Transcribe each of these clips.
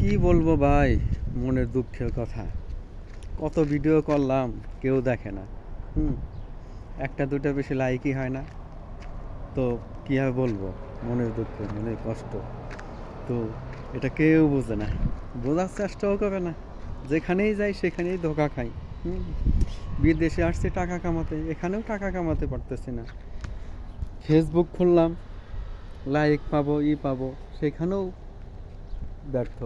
কি বলবো ভাই, মনের দুঃখের কথা। কত ভিডিও করলাম, কেউ দেখে না। হুম একটা দুটো বেশি লাইকই হয় না। তো কীভাবে বলবো, মনের দুঃখ, মনের কষ্ট। তো এটা কেউ বোঝে না, বোঝার চেষ্টাও করে না। যেখানেই যাই সেখানেই ধোকা খাই। হুম বিদেশে আসছি টাকা কামাতে, এখানেও টাকা কামাতে পারতেছি না। ফেসবুক খুললাম, লাইক পাবো, পাবো, সেখানেও ব্যর্থ।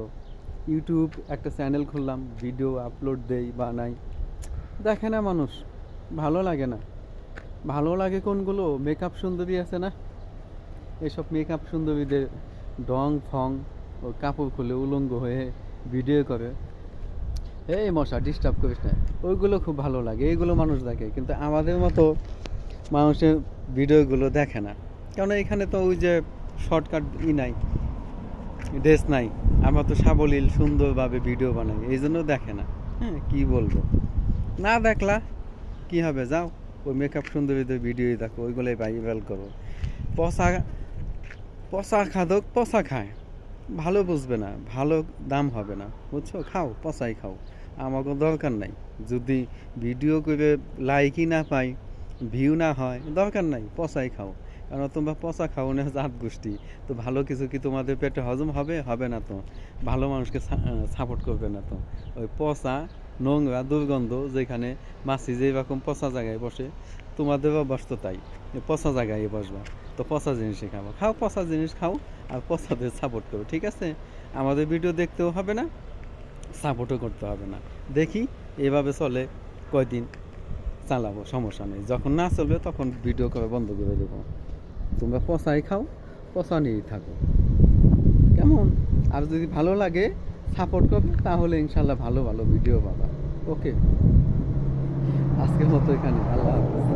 ইউটিউব একটা চ্যানেল খুললাম, ভিডিও আপলোড দেই, বানাই, দেখে না মানুষ। ভালো লাগে না। ভালো লাগে কোনগুলো, মেকআপ সুন্দরী আছে না, এইসব মেকআপ সুন্দরীদের ডং ফং, ও কাপড় খুলে উলঙ্গ হয়ে ভিডিও করে, এই মশা ডিস্টার্ব করিস না, ওইগুলো খুব ভালো লাগে, এইগুলো মানুষ দেখে। কিন্তু আমাদের মতো মানুষের ভিডিওগুলো দেখে না, কারণ এখানে তো ওই যে শর্টকাট নাই, ড্রেস নাই। আমরা তো সাবলীল সুন্দরভাবে ভিডিও বানাই, এই জন্য দেখে না। হ্যাঁ, কি বলবো, না দেখলা কি হবে, যাও ওই মেকআপ সুন্দরীদের ভিডিওই দেখো, ওইগুলোই ভাইরাল করো। পচা পচা খাদক পচা খায়, ভালো বুঝবে না, ভালো দাম হবে না, বুঝছো, খাও পচাই খাও, আমাকে দরকার নাই। যদি ভিডিও করে লাইকই না পাই, ভিউ না হয়, দরকার নাই, পচাই খাও। কারণ তোমরা পচা খাও না, জাত গোষ্ঠী। তো ভালো কিছু কি তোমাদের পেটে হজম হবে? হবে না তো। ভালো মানুষকে সাপোর্ট করবে না তো। ওই পচা, নোংরা, দুর্গন্ধ, যেখানে মাছি যেরকম পচা জায়গায় বসে, তোমাদেরও বসতো তাই, পচা জায়গায় বসবা। তো পচা জিনিসই খাও, খাও পচা জিনিস খাও, আর পচাদের সাপোর্ট করো, ঠিক আছে? আমাদের ভিডিও দেখতেও হবে না, সাপোর্টও করতে হবে না। দেখি এভাবে চলে কয়দিন, চালাবো, সমস্যা নেই। যখন না চলবে তখন ভিডিও করা বন্ধ করে দেবো। তোমরা পচাই খাও, পচা নিয়েই থাকো, কেমন? আর যদি ভালো লাগে, সাপোর্ট করবে, তাহলে ইনশাল্লাহ ভালো ভালো ভিডিও পাবা। ওকে, আজকের মতো এখানে, আল্লাহ হাফেজ।